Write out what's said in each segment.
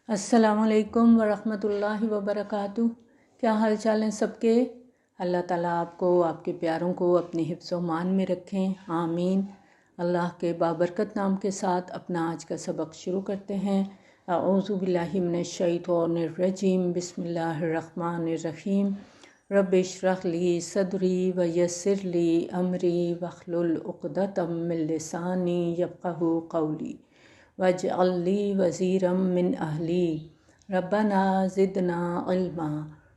السلام علیکم ورحمۃ اللہ وبرکاتہ۔ کیا حال چال ہیں سب کے؟ اللہ تعالیٰ آپ کو، آپ کے پیاروں کو اپنے حفظ و مان میں رکھیں، آمین۔ اللہ کے بابرکت نام کے ساتھ اپنا آج کا سبق شروع کرتے ہیں۔ اعوذ باللہ من الشیطان الرجیم، بسم اللہ الرحمن الرحیم۔ رب اشرح لی صدری ویسر لی امری واحلل عقدۃ من لسانی یفقہوا قولی واجعل لی وزیرا من اہلی ربنا زدنا علما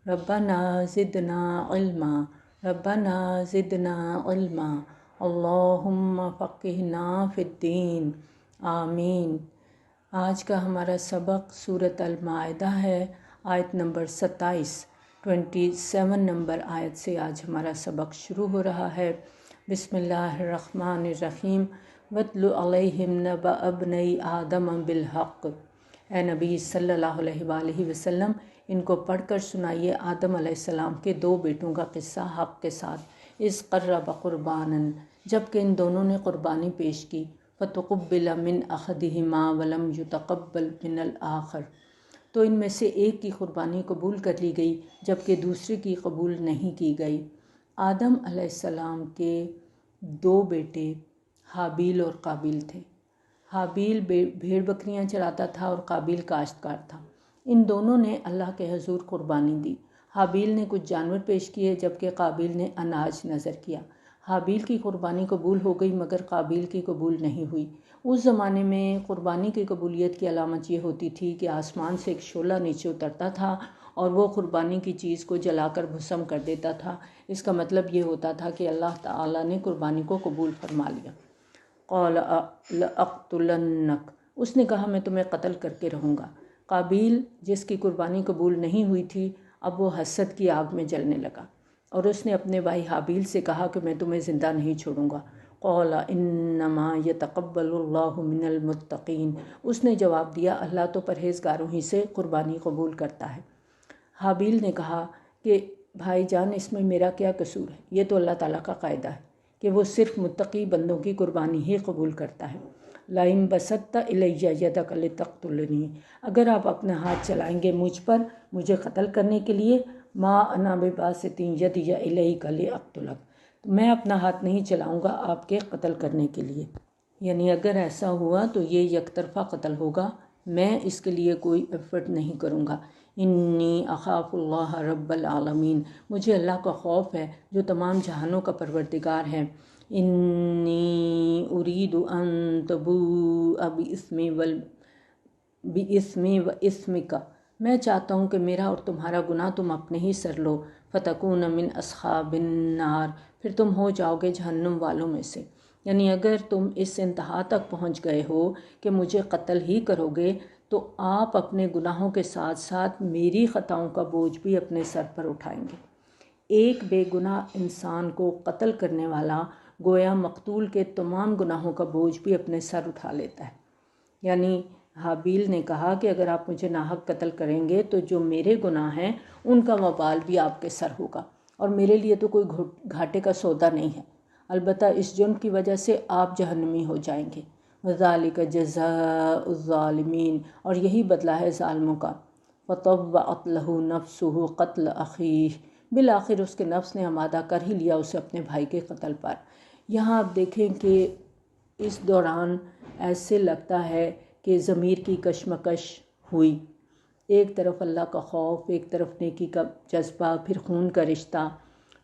ربنا زدنا علما ربنا زدنا علما اللہم فقہنا فی الدین، آمین۔ آج کا ہمارا سبق سورۃ المائدہ ہے، آیت نمبر 27 نمبر آیت سے آج ہمارا سبق شروع ہو رہا ہے۔ بسم اللہ الرحمن الرحیم۔ وَاتْلُ عَلَيْهِمْ نَبَأَ ابْنَيْ آدَمَ بِالْحَقِّ۔ اے نبی صلی اللہ علیہ وآلہ وسلم، ان کو پڑھ کر سنائیے آدم علیہ السلام کے دو بیٹوں کا قصہ حق کے ساتھ۔ اِذْ قَرَّبَ قُرْبَانًا، جب کہ ان دونوں نے قربانی پیش کی، فَتُقُبِّلَ مِنْ أَحَدِهِمَا وَلَمْ يُتَقَبَّلْ مِنَ الْآخَرِ، تو ان میں سے ایک کی قربانی قبول کر لی گئی جبکہ دوسرے کی قبول نہیں کی گئی۔ آدم علیہ السلام کے دو بیٹے حابیل اور قابیل تھے۔ حابیل بھیڑ بکریاں چراتا تھا اور قابیل کاشتکار تھا۔ ان دونوں نے اللہ کے حضور قربانی دی۔ حابیل نے کچھ جانور پیش کیے جبکہ قابیل نے اناج نذر کیا۔ حابیل کی قربانی قبول ہو گئی مگر قابیل کی قبول نہیں ہوئی۔ اس زمانے میں قربانی کی قبولیت کی علامت یہ ہوتی تھی کہ آسمان سے ایک شعلہ نیچے اترتا تھا اور وہ قربانی کی چیز کو جلا کر بھسم کر دیتا تھا۔ اس کا مطلب یہ ہوتا تھا کہ اللہ تعالیٰ نے قربانی کو قبول فرما لیا۔ قال لأقتلنک، اس نے کہا میں تمہیں قتل کر کے رہوں گا۔ قابیل جس کی قربانی قبول نہیں ہوئی تھی اب وہ حسد کی آگ میں جلنے لگا اور اس نے اپنے بھائی حابیل سے کہا کہ میں تمہیں زندہ نہیں چھوڑوں گا۔ قال انما یتقبل اللہ من المتقین، اس نے جواب دیا اللہ تو پرہیزگاروں ہی سے قربانی قبول کرتا ہے۔ حابیل نے کہا کہ بھائی جان اس میں میرا کیا قصور ہے، یہ تو اللہ تعالیٰ کا قاعدہ ہے کہ وہ صرف متقی بندوں کی قربانی ہی قبول کرتا ہے۔ لَئِن بَسَطتَ إِلَيَّ يَدَكَ لِتَقْتُلْنِی، اگر آپ اپنا ہاتھ چلائیں گے مجھ پر مجھے قتل کرنے کے لیے، مَا أَنَا بِبَاسِطٍ يَدِیَ إِلَيْکَ لِأَقْتُلَکَ، تو میں اپنا ہاتھ نہیں چلاؤں گا آپ کے قتل کرنے کے لیے، یعنی اگر ایسا ہوا تو یہ یک طرفہ قتل ہوگا، میں اس کے لیے کوئی ایفرٹ نہیں کروں گا۔ انی اخاف اللہ رب العالمین، مجھے اللہ کا خوف ہے جو تمام جہانوں کا پروردگار ہے۔ انی ارید ان تبوء باسمی و اسمک، میں چاہتا ہوں کہ میرا اور تمہارا گناہ تم اپنے ہی سر لو، فتکون من اصحاب النار، پھر تم ہو جاؤ گے جہنم والوں میں سے۔ یعنی اگر تم اس انتہا تک پہنچ گئے ہو کہ مجھے قتل ہی کرو گے تو آپ اپنے گناہوں کے ساتھ ساتھ میری خطاؤں کا بوجھ بھی اپنے سر پر اٹھائیں گے۔ ایک بے گناہ انسان کو قتل کرنے والا گویا مقتول کے تمام گناہوں کا بوجھ بھی اپنے سر اٹھا لیتا ہے۔ یعنی حابیل نے کہا کہ اگر آپ مجھے ناحق قتل کریں گے تو جو میرے گناہ ہیں ان کا وبال بھی آپ کے سر ہوگا اور میرے لیے تو کوئی گھاٹے کا سودا نہیں ہے، البتہ اس جرم کی وجہ سے آپ جہنمی ہو جائیں گے۔ وَذَلِكَ جَزَاءُ الظَّالِمِينَ، اور یہی بدلہ ہے ظالموں کا۔ فَطَوَّعَتْ لَهُ نَفْسُهُ قَتْلَ أَخِيهِ، بالآخر اس کے نفس نے آمادہ کر ہی لیا اسے اپنے بھائی کے قتل پر۔ یہاں آپ دیکھیں کہ اس دوران ایسے لگتا ہے کہ ضمیر کی کشمکش ہوئی، ایک طرف اللہ کا خوف، ایک طرف نیکی کا جذبہ، پھر خون کا رشتہ،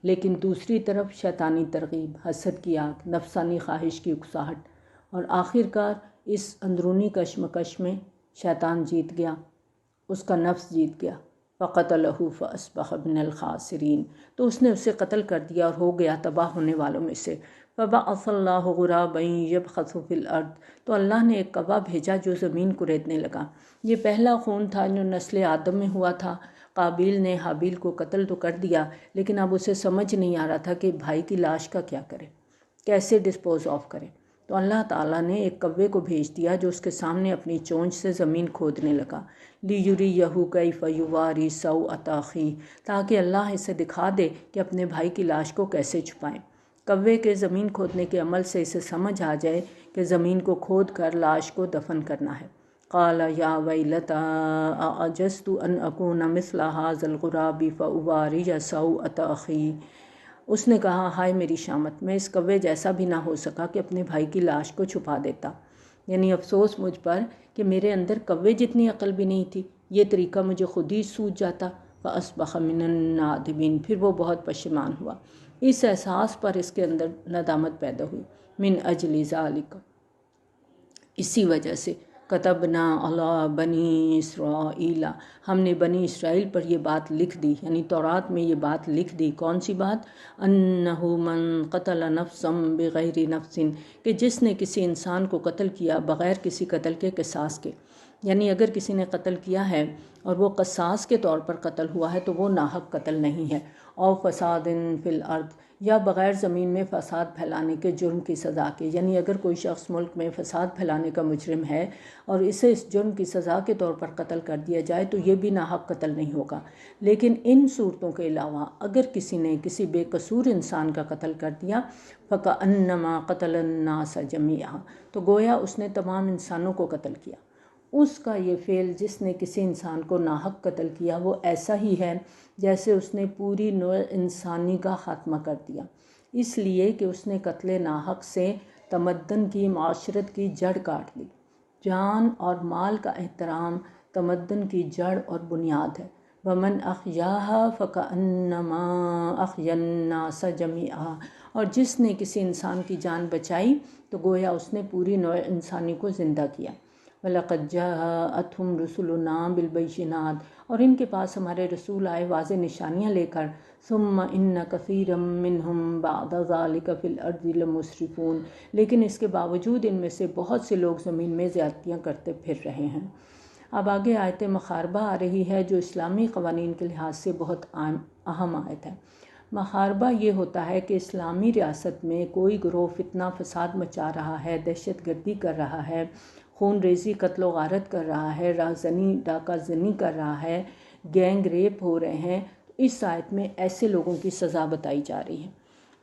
لیکن دوسری طرف شیطانی ترغیب، حسد کی آگ، نفسانی خواہش کی اکساہٹ، اور آخر کار اس اندرونی کشمکش میں شیطان جیت گیا، اس کا نفس جیت گیا۔ فَقَتَلَهُ فَأَصْبَحَ مِنَ الْخَاسِرِينَ، تو اس نے اسے قتل کر دیا اور ہو گیا تباہ ہونے والوں میں سے۔ فَبَعَثَ اللَّهُ غُرَابًا يَبْحَثُ فِي الْأَرْضِ، تو اللہ نے ایک کوا بھیجا جو زمین کو ریتنے لگا۔ یہ پہلا خون تھا جو نسل آدم میں ہوا تھا۔ قابیل نے حابیل کو قتل تو کر دیا لیکن اب اسے سمجھ نہیں آ رہا تھا کہ بھائی کی لاش کا کیا کرے، کیسے ڈسپوز آف کرے، تو اللہ تعالیٰ نے ایک کوے کو بھیج دیا جو اس کے سامنے اپنی چونچ سے زمین کھودنے لگا۔ لِيُرِيَهُ كَيْفَ يُوَارِي سَوْءَةَ أَخِيهِ، تاکہ اللہ اسے دکھا دے کہ اپنے بھائی کی لاش کو کیسے چھپائیں۔ کوے کے زمین کھودنے کے عمل سے اسے سمجھ آ جائے کہ زمین کو کھود کر لاش کو دفن کرنا ہے۔ قال یا ویلتا اعجزت ان اکون مثل هذا الغراب فاواری سوءۃ اخی۔ اس نے کہا ہائے میری شامت، میں اس کوے جیسا بھی نہ ہو سکا کہ اپنے بھائی کی لاش کو چھپا دیتا، یعنی افسوس مجھ پر کہ میرے اندر کوے جتنی عقل بھی نہیں تھی، یہ طریقہ مجھے خود ہی سوج جاتا۔ فاصبح من النادمین، پھر وہ بہت پشیمان ہوا۔ اس احساس پر اس کے اندر ندامت پیدا ہوئی۔ من اجل ذالک، اسی وجہ سے کتبنا علی بنی اسرائیل، ہم نے بنی اسرائیل پر یہ بات لکھ دی، یعنی تورات میں یہ بات لکھ دی۔ کون سی بات؟ انہ من قتل نفسا بغیر نفس، کہ جس نے کسی انسان کو قتل کیا بغیر کسی قتل کے قصاص کے، یعنی اگر کسی نے قتل کیا ہے اور وہ قصاص کے طور پر قتل ہوا ہے تو وہ ناحق قتل نہیں ہے۔ او فساد فی الارض، یا بغیر زمین میں فساد پھیلانے کے جرم کی سزا کے، یعنی اگر کوئی شخص ملک میں فساد پھیلانے کا مجرم ہے اور اسے اس جرم کی سزا کے طور پر قتل کر دیا جائے تو یہ بھی ناحق قتل نہیں ہوگا۔ لیکن ان صورتوں کے علاوہ اگر کسی نے کسی بے قصور انسان کا قتل کر دیا، فَكَأَنَّمَا قَتَلَ النَّاسَ جَمِيعًا، تو گویا اس نے تمام انسانوں کو قتل کیا۔ اس کا یہ فعل، جس نے کسی انسان کو ناحق قتل کیا، وہ ایسا ہی ہے جیسے اس نے پوری نوع انسانی کا خاتمہ کر دیا، اس لیے کہ اس نے قتل ناحق سے تمدن کی، معاشرت کی جڑ کاٹ دی۔ جان اور مال کا احترام تمدن کی جڑ اور بنیاد ہے۔ وَمَنْ أَحْيَاهَا فَكَأَنَّمَا أَحْيَا النَّاسَ جَمِيعًا، اور جس نے کسی انسان کی جان بچائی تو گویا اس نے پوری نوع انسانی کو زندہ کیا۔ وَلَقَدْ جَاءَتْهُمْ رُسُلُنَا بِالْبَيِّنَاتِ، اور ان کے پاس ہمارے رسول آئے واضح نشانیاں لے کر۔ ثُمَّ إِنَّ كَثِيرًا مِّنْهُمْ بَعْدَ ذَلِكَ فِي الْأَرْضِ لَمُسْرِفُونَ، لیکن اس کے باوجود ان میں سے بہت سے لوگ زمین میں زیادتیاں کرتے پھر رہے ہیں۔ اب آگے آیت محاربہ آ رہی ہے جو اسلامی قوانین کے لحاظ سے بہت اہم آیت ہے۔ محاربہ یہ ہوتا ہے کہ اسلامی ریاست میں کوئی گروہ فتنہ فساد مچا رہا ہے، دہشت گردی کر رہا ہے، خون ریزی، قتل و غارت کر رہا ہے، رہزنی ڈاکہ زنی کر رہا ہے، گینگ ریپ ہو رہے ہیں، تو اس آیت میں ایسے لوگوں کی سزا بتائی جا رہی ہے۔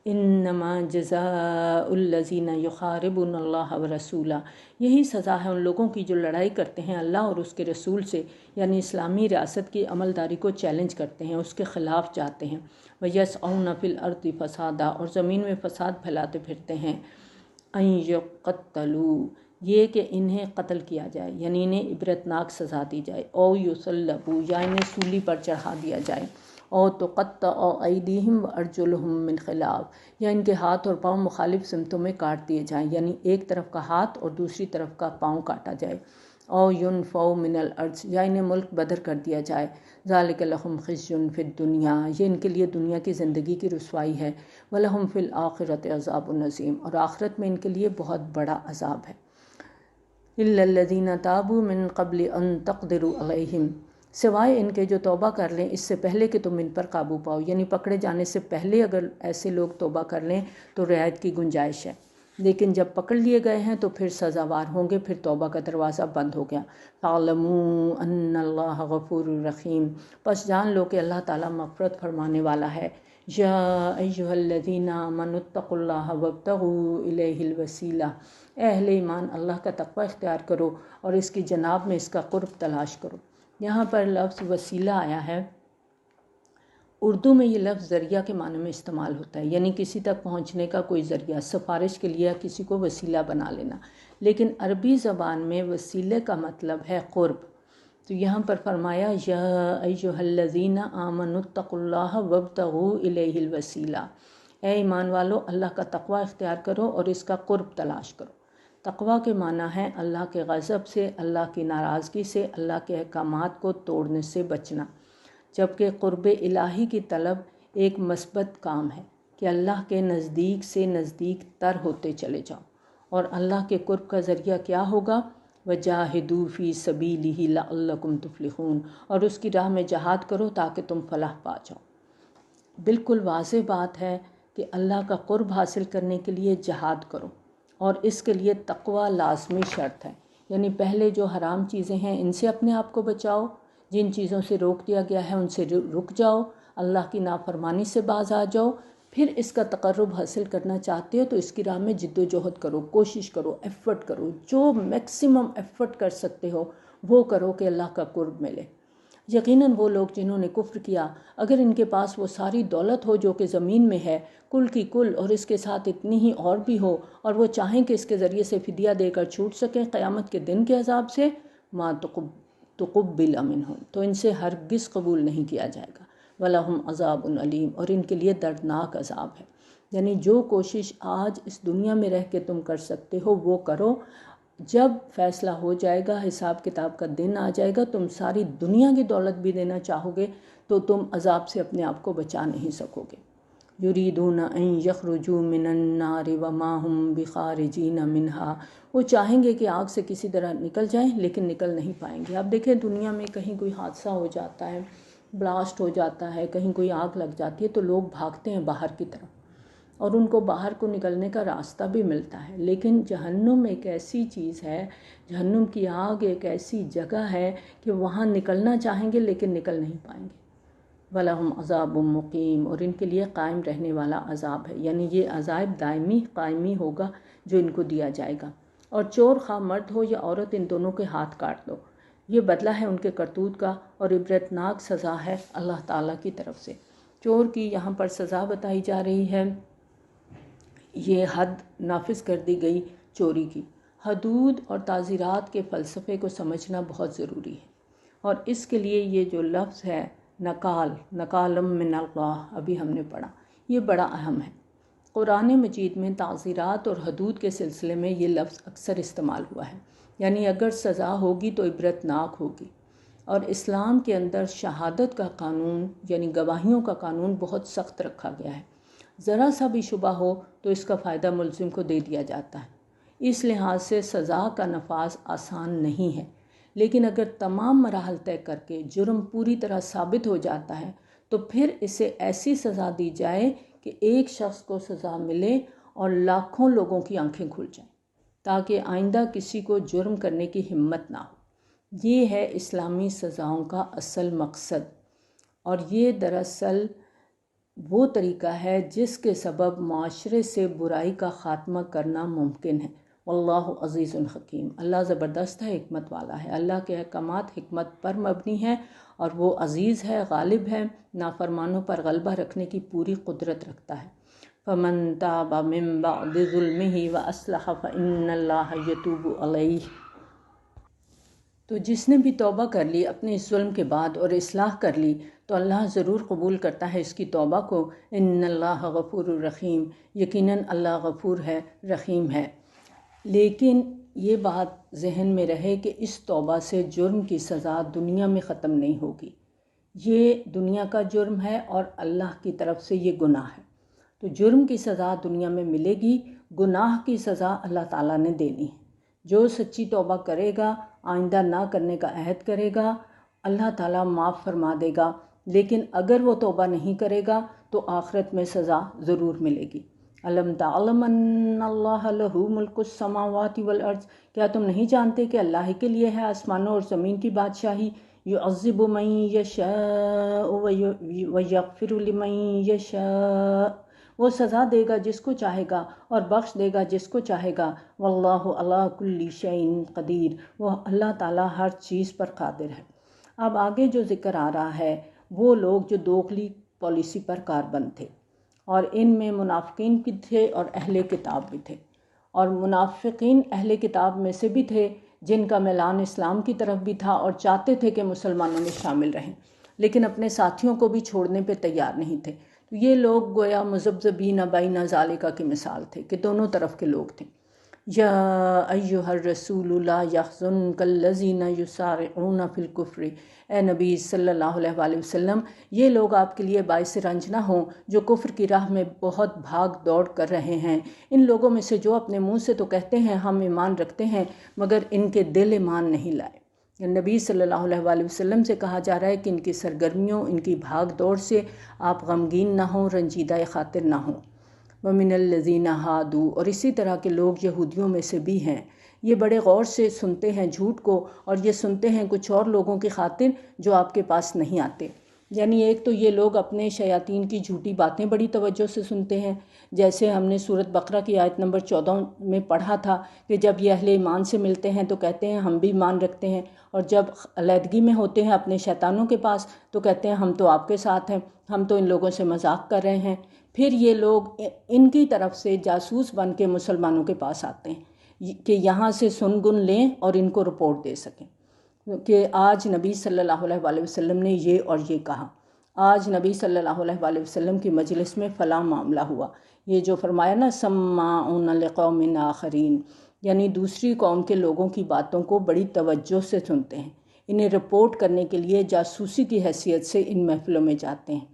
انما جزاء الذین یحاربون اللہ ورسولہ، یہی سزا ہے ان لوگوں کی جو لڑائی کرتے ہیں اللہ اور اس کے رسول سے، یعنی اسلامی ریاست کی عملداری کو چیلنج کرتے ہیں، اس کے خلاف جاتے ہیں۔ وَيَسْعَوْنَ فِي الْأَرْضِ فَسَادًا، اور زمین میں فساد پھیلاتے پھرتے ہیں۔ أَن يُقَتَّلُوا، یہ کہ انہیں قتل کیا جائے، یعنی انہیں عبرتناک سزا دی جائے۔ او یصلبوا، یا انہیں سولی پر چڑھا دیا جائے۔ او تقطع ایدیہم وارجلہم من خلاف، یا ان کے ہاتھ اور پاؤں مخالف سمتوں میں کاٹ دیے جائیں، یعنی ایک طرف کا ہاتھ اور دوسری طرف کا پاؤں کاٹا جائے۔ او ینفوا من الارض، یا انہیں ملک بدر کر دیا جائے۔ ذالک لہم خزی فی الدنیا، یہ ان کے لیے دنیا کی زندگی کی رسوائی ہے۔ ولہم فی الآخرۃ عذاب عظیم، اور آخرت میں ان کے لیے بہت بڑا عذاب ہے۔ الا الذین تابوا من قبل ان تقدروا علیہم، سوائے ان کے جو توبہ کر لیں اس سے پہلے کہ تم ان پر قابو پاؤ، یعنی پکڑے جانے سے پہلے اگر ایسے لوگ توبہ کر لیں تو رعایت کی گنجائش ہے، لیکن جب پکڑ لیے گئے ہیں تو پھر سزاوار ہوں گے، پھر توبہ کا دروازہ بند ہو گیا۔ فَاعْلَمُوا أَنَّ اللَّهَ غَفُورٌ رَحِيمٌ، پس جان لو کہ اللہ تعالیٰ مغفرت فرمانے والا ہے۔ یا ایھا الذین آمنوا اتقوا اللہ وابتغوا الیہ الوسیلہ، اے اہل ایمان اللہ کا تقوی اختیار کرو اور اس کی جناب میں اس کا قرب تلاش کرو۔ یہاں پر لفظ وسیلہ آیا ہے، اردو میں یہ لفظ ذریعہ کے معنی میں استعمال ہوتا ہے، یعنی کسی تک پہنچنے کا کوئی ذریعہ، سفارش کے لیے کسی کو وسیلہ بنا لینا، لیکن عربی زبان میں وسیلے کا مطلب ہے قرب۔ تو یہاں پر فرمایا یا ایھا الذین آمنوا اتقوا اللہ وابتغوا الیہ الوسیلہ، اے ایمان والو اللہ کا تقوی اختیار کرو اور اس کا قرب تلاش کرو۔ تقوی کے معنی ہے اللہ کے غضب سے، اللہ کی ناراضگی سے، اللہ کے احکامات کو توڑنے سے بچنا، جبکہ قرب الہی کی طلب ایک مثبت کام ہے کہ اللہ کے نزدیک سے نزدیک تر ہوتے چلے جاؤ۔ اور اللہ کے قرب کا ذریعہ کیا ہوگا؟ وَجَاهِدُوا فِي سَبِيلِهِ لَعَلَّكُمْ تُفْلِحُونَ، اور اس کی راہ میں جہاد کرو تاکہ تم فلاح پا جاؤ۔ بالکل واضح بات ہے کہ اللہ کا قرب حاصل کرنے کے لیے جہاد کرو، اور اس کے لیے تقوی لازمی شرط ہے، یعنی پہلے جو حرام چیزیں ہیں ان سے اپنے آپ کو بچاؤ، جن چیزوں سے روک دیا گیا ہے ان سے رک جاؤ، اللہ کی نافرمانی سے باز آ جاؤ، پھر اس کا تقرب حاصل کرنا چاہتے ہو تو اس کی راہ میں جد و جہد کرو، کوشش کرو، ایفرٹ کرو، جو میکسیمم ایفرٹ کر سکتے ہو وہ کرو کہ اللہ کا قرب ملے۔ یقیناً وہ لوگ جنہوں نے کفر کیا، اگر ان کے پاس وہ ساری دولت ہو جو کہ زمین میں ہے، کل کی کل، اور اس کے ساتھ اتنی ہی اور بھی ہو، اور وہ چاہیں کہ اس کے ذریعے سے فدیہ دے کر چھوٹ سکیں قیامت کے دن کے عذاب سے، ما تقبل منہم، تو ان سے ہرگز قبول نہیں کیا جائے گا، وَلَهُمْ عَذَابٌ علیم، اور ان کے لیے دردناک عذاب ہے۔ یعنی جو کوشش آج اس دنیا میں رہ کے تم کر سکتے ہو وہ کرو، جب فیصلہ ہو جائے گا، حساب کتاب کا دن آ جائے گا، تم ساری دنیا کی دولت بھی دینا چاہو گے تو تم عذاب سے اپنے آپ کو بچا نہیں سکو گے۔ یریدون ان یخرجوا من النار وما هم بخارجین منہا، وہ چاہیں گے کہ آگ سے کسی طرح نکل جائیں لیکن نکل نہیں پائیں گے۔ اب دیکھیں دنیا میں کہیں کوئی حادثہ ہو جاتا ہے، بلاسٹ ہو جاتا ہے، کہیں کوئی آگ لگ جاتی ہے تو لوگ بھاگتے ہیں باہر کی طرف، اور ان کو باہر کو نکلنے کا راستہ بھی ملتا ہے۔ لیکن جہنم ایک ایسی چیز ہے، جہنم کی آگ ایک ایسی جگہ ہے کہ وہاں نکلنا چاہیں گے لیکن نکل نہیں پائیں گے۔ وَلَهُمْ عَذَابٌ مُقِيمٌ، اور ان کے لیے قائم رہنے والا عذاب ہے، یعنی یہ عذاب دائمی قائمی ہوگا جو ان کو دیا جائے گا۔ اور چور خواہ مرد ہو یا عورت، ان دونوں کے ہاتھ کاٹ دو، یہ بدلہ ہے ان کے کرتوت کا، اور عبرتناک سزا ہے اللہ تعالیٰ کی طرف سے۔ چور کی یہاں پر سزا بتائی جا رہی ہے، یہ حد نافذ کر دی گئی چوری کی۔ حدود اور تعزیرات کے فلسفے کو سمجھنا بہت ضروری ہے، اور اس کے لیے یہ جو لفظ ہے نکالم من اللہ، ابھی ہم نے پڑھا، یہ بڑا اہم ہے۔ قرآن مجید میں تعزیرات اور حدود کے سلسلے میں یہ لفظ اکثر استعمال ہوا ہے، یعنی اگر سزا ہوگی تو عبرتناک ہوگی۔ اور اسلام کے اندر شہادت کا قانون یعنی گواہیوں کا قانون بہت سخت رکھا گیا ہے، ذرا سا بھی شبہ ہو تو اس کا فائدہ ملزم کو دے دیا جاتا ہے۔ اس لحاظ سے سزا کا نفاذ آسان نہیں ہے، لیکن اگر تمام مراحل طے کر کے جرم پوری طرح ثابت ہو جاتا ہے تو پھر اسے ایسی سزا دی جائے کہ ایک شخص کو سزا ملے اور لاکھوں لوگوں کی آنکھیں کھل جائیں، تاکہ آئندہ کسی کو جرم کرنے کی ہمت نہ ہو۔ یہ ہے اسلامی سزاؤں کا اصل مقصد، اور یہ دراصل وہ طریقہ ہے جس کے سبب معاشرے سے برائی کا خاتمہ کرنا ممکن ہے۔ واللہ عزیز الحکیم، اللہ زبردست ہے، حکمت والا ہے، اللہ کے احکامات حکمت پر مبنی ہیں، اور وہ عزیز ہے، غالب ہے، نافرمانوں پر غلبہ رکھنے کی پوری قدرت رکھتا ہے۔ فمن تاب من بعد ظلمہ واصلح فإن اللہ یتوب علیہ، تو جس نے بھی توبہ کر لی اپنے اس ظلم کے بعد اور اصلاح کر لی تو اللہ ضرور قبول کرتا ہے اس کی توبہ کو۔ ان اللہ غفور الرحیم، یقیناً اللہ غفور ہے، رحیم ہے۔ لیکن یہ بات ذہن میں رہے کہ اس توبہ سے جرم کی سزا دنیا میں ختم نہیں ہوگی، یہ دنیا کا جرم ہے اور اللہ کی طرف سے یہ گناہ ہے، تو جرم کی سزا دنیا میں ملے گی، گناہ کی سزا اللہ تعالیٰ نے دینی ہے۔ جو سچی توبہ کرے گا، آئندہ نہ کرنے کا عہد کرے گا، اللہ تعالیٰ معاف فرما دے گا، لیکن اگر وہ توبہ نہیں کرے گا تو آخرت میں سزا ضرور ملے گی۔ الم تعلم ان اللہ لہ ملک السماوات والارض، کیا تم نہیں جانتے کہ اللہ ہی کے لیے ہے آسمانوں اور زمین کی بادشاہی؟ یعذب من یشاء ویغفر لمن یشاء، وہ سزا دے گا جس کو چاہے گا اور بخش دے گا جس کو چاہے گا۔ واللہ علی کل شیء قدیر، وہ اللہ تعالیٰ ہر چیز پر قادر ہے۔ اب آگے جو ذکر آ رہا ہے وہ لوگ جو دوغلی پالیسی پر کاربند تھے، اور ان میں منافقین بھی تھے اور اہل کتاب بھی تھے، اور منافقین اہل کتاب میں سے بھی تھے جن کا میلان اسلام کی طرف بھی تھا اور چاہتے تھے کہ مسلمانوں میں شامل رہیں، لیکن اپنے ساتھیوں کو بھی چھوڑنے پہ تیار نہیں تھے۔ تو یہ لوگ گویا مذبذبین بین ذالک کی مثال تھے کہ دونوں طرف کے لوگ تھے۔ یا ایھا الرسول لا یحزنک الذین یسارعون فی الکفر، اے نبی صلی اللہ علیہ وآلہ وسلم، یہ لوگ آپ کے لیے باعث رنج نہ ہوں جو کفر کی راہ میں بہت بھاگ دوڑ کر رہے ہیں، ان لوگوں میں سے جو اپنے منہ سے تو کہتے ہیں ہم ایمان رکھتے ہیں مگر ان کے دل ایمان نہیں لائے۔ نبی صلی اللہ علیہ وآلہ وسلم سے کہا جا رہا ہے کہ ان کی سرگرمیوں، ان کی بھاگ دوڑ سے آپ غمگین نہ ہوں، رنجیدہ خاطر نہ ہوں۔ وَمِنَ الَّذِينَ هَادُوا، اور اسی طرح کے لوگ یہودیوں میں سے بھی ہیں، یہ بڑے غور سے سنتے ہیں جھوٹ کو، اور یہ سنتے ہیں کچھ اور لوگوں کی خاطر جو آپ کے پاس نہیں آتے۔ یعنی ایک تو یہ لوگ اپنے شیاطین کی جھوٹی باتیں بڑی توجہ سے سنتے ہیں، جیسے ہم نے سورۃ بقرہ کی آیت نمبر 14 میں پڑھا تھا کہ جب یہ اہل ایمان سے ملتے ہیں تو کہتے ہیں ہم بھی ایمان رکھتے ہیں، اور جب علیحدگی میں ہوتے ہیں اپنے شیطانوں کے پاس تو کہتے ہیں ہم تو آپ کے ساتھ ہیں، ہم تو ان لوگوں سے مذاق کر رہے ہیں۔ پھر یہ لوگ ان کی طرف سے جاسوس بن کے مسلمانوں کے پاس آتے ہیں کہ یہاں سے سن گن لیں اور ان کو رپورٹ دے سکیں کہ آج نبی صلی اللہ علیہ وآلہ وسلم نے یہ اور یہ کہا، آج نبی صلی اللہ علیہ وآلہ وسلم کی مجلس میں فلاں معاملہ ہوا، یہ جو فرمایا نا سماعون لقوم آخرین، یعنی دوسری قوم کے لوگوں کی باتوں کو بڑی توجہ سے سنتے ہیں، انہیں رپورٹ کرنے کے لیے جاسوسی کی حیثیت سے ان محفلوں میں جاتے ہیں۔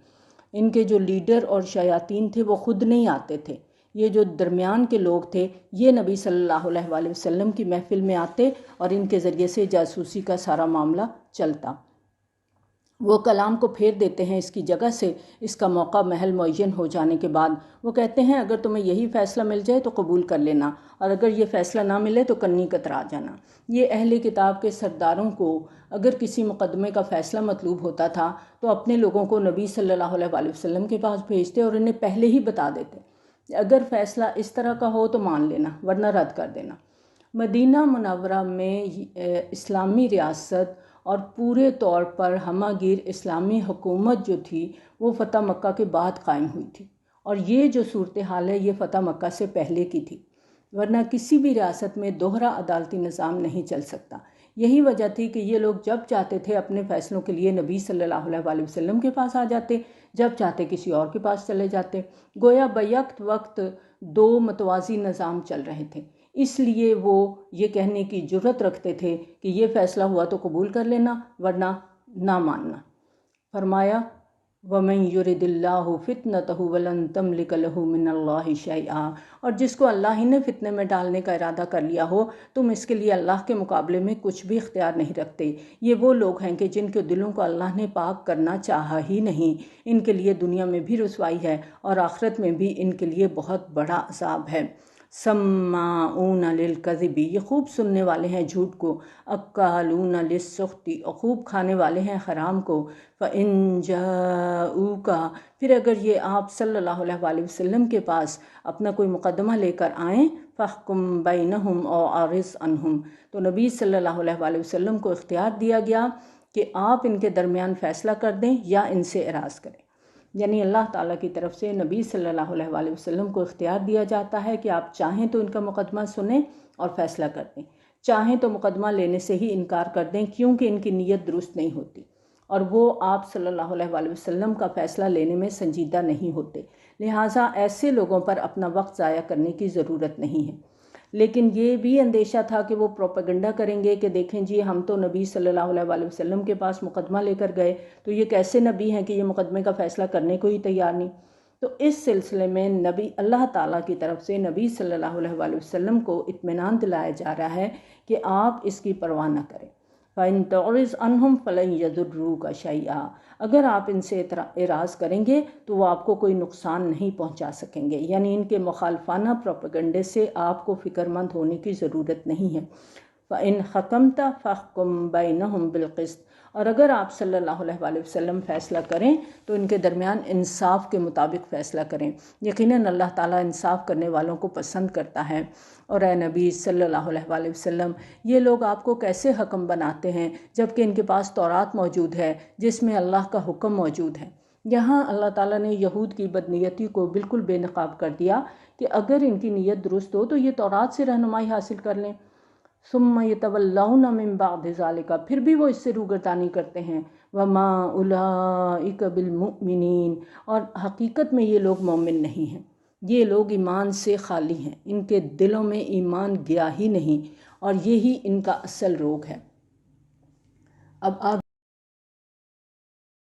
ان کے جو لیڈر اور شیاطین تھے وہ خود نہیں آتے تھے، یہ جو درمیان کے لوگ تھے یہ نبی صلی اللہ علیہ وآلہ وسلم کی محفل میں آتے اور ان کے ذریعے سے جاسوسی کا سارا معاملہ چلتا۔ وہ کلام کو پھیر دیتے ہیں اس کی جگہ سے، اس کا موقع محل معین ہو جانے کے بعد وہ کہتے ہیں اگر تمہیں یہی فیصلہ مل جائے تو قبول کر لینا، اور اگر یہ فیصلہ نہ ملے تو کنی کترا جانا۔ یہ اہل کتاب کے سرداروں کو اگر کسی مقدمے کا فیصلہ مطلوب ہوتا تھا تو اپنے لوگوں کو نبی صلی اللہ علیہ وآلہ وسلم کے پاس بھیجتے اور انہیں پہلے ہی بتا دیتے، اگر فیصلہ اس طرح کا ہو تو مان لینا ورنہ رد کر دینا۔ مدینہ منورہ میں اسلامی ریاست اور پورے طور پر ہمہ گیر اسلامی حکومت جو تھی وہ فتح مکہ کے بعد قائم ہوئی تھی، اور یہ جو صورتحال ہے یہ فتح مکہ سے پہلے کی تھی، ورنہ کسی بھی ریاست میں دوہرا عدالتی نظام نہیں چل سکتا۔ یہی وجہ تھی کہ یہ لوگ جب چاہتے تھے اپنے فیصلوں کے لیے نبی صلی اللہ علیہ وآلہ وسلم کے پاس آ جاتے، جب چاہتے کسی اور کے پاس چلے جاتے، گویا بیک وقت دو متوازی نظام چل رہے تھے، اس لیے وہ یہ کہنے کی جرأت رکھتے تھے کہ یہ فیصلہ ہوا تو قبول کر لینا ورنہ نہ ماننا۔ فرمایا وَمَن يُرِدِ اللَّهُ فِتْنَتَهُ وَلَن تَمْلِكَ لَهُ مِنَ اللَّهِ شَيْئًا، اور جس کو اللہ ہی نے فتنے میں ڈالنے کا ارادہ کر لیا ہو تم اس کے لیے اللہ کے مقابلے میں کچھ بھی اختیار نہیں رکھتے۔ یہ وہ لوگ ہیں کہ جن کے دلوں کو اللہ نے پاک کرنا چاہا ہی نہیں، ان کے لیے دنیا میں بھی رسوائی ہے اور آخرت میں بھی ان کے لیے بہت بڑا عذاب ہے۔ سماعون للکذب، یہ خوب سننے والے ہیں جھوٹ کو، اکالون للسخط، اور خوب کھانے والے ہیں حرام کو۔ فَإِن جَاءُوكَ، پھر اگر یہ آپ صلی اللہ علیہ وآلہ وسلم کے پاس اپنا کوئی مقدمہ لے کر آئیں، فَاحْكُم بَيْنَهُمْ أَوْ أَعْرِضْ عَنْهُمْ، تو نبی صلی اللہ علیہ وآلہ وسلم کو اختیار دیا گیا کہ آپ ان کے درمیان فیصلہ کر دیں یا ان سے اعراض کریں۔ یعنی اللہ تعالیٰ کی طرف سے نبی صلی اللہ علیہ وآلہ وسلم کو اختیار دیا جاتا ہے کہ آپ چاہیں تو ان کا مقدمہ سنیں اور فیصلہ کر دیں، چاہیں تو مقدمہ لینے سے ہی انکار کر دیں کیونکہ ان کی نیت درست نہیں ہوتی اور وہ آپ صلی اللہ علیہ وآلہ وسلم کا فیصلہ لینے میں سنجیدہ نہیں ہوتے، لہٰذا ایسے لوگوں پر اپنا وقت ضائع کرنے کی ضرورت نہیں ہے۔ لیکن یہ بھی اندیشہ تھا کہ وہ پروپیگنڈا کریں گے کہ دیکھیں جی ہم تو نبی صلی اللہ علیہ وآلہ وسلم کے پاس مقدمہ لے کر گئے تو یہ کیسے نبی ہیں کہ یہ مقدمے کا فیصلہ کرنے کو ہی تیار نہیں۔ تو اس سلسلے میں نبی اللہ تعالیٰ کی طرف سے نبی صلی اللہ علیہ وآلہ وسلم کو اطمینان دلایا جا رہا ہے کہ آپ اس کی پرواہ نہ کریں۔ فَإِن تُعْرِضْ عَنْهُمْ فَلَن يَضُرُّوكَ شَيْئًا، اگر آپ ان سے اعراض کریں گے تو وہ آپ کو کوئی نقصان نہیں پہنچا سکیں گے، یعنی ان کے مخالفانہ پروپیگنڈے سے آپ کو فکر مند ہونے کی ضرورت نہیں ہے۔ فَإِن حَكَمْتَ فَاحْكُم بَيْنَهُمْ بِالْقِسْطِ، اور اگر آپ صلی اللہ علیہ وآلہ وسلم فیصلہ کریں تو ان کے درمیان انصاف کے مطابق فیصلہ کریں، یقیناً اللہ تعالیٰ انصاف کرنے والوں کو پسند کرتا ہے۔ اور اے نبی صلی اللہ علیہ وآلہ وسلم، یہ لوگ آپ کو کیسے حکم بناتے ہیں جبکہ ان کے پاس تورات موجود ہے جس میں اللہ کا حکم موجود ہے۔ یہاں اللہ تعالیٰ نے یہود کی بدنیتی کو بالکل بے نقاب کر دیا کہ اگر ان کی نیت درست ہو تو یہ تورات سے رہنمائی حاصل کر لیں۔ ثم یتولون من بعد ذلک، پھر بھی وہ اس سے روگردانی کرتے ہیں۔ وما اولئک بالمؤمنین، اور حقیقت میں یہ لوگ مومن نہیں ہیں، یہ لوگ ایمان سے خالی ہیں، ان کے دلوں میں ایمان گیا ہی نہیں، اور یہی ان کا اصل روگ ہے۔ اب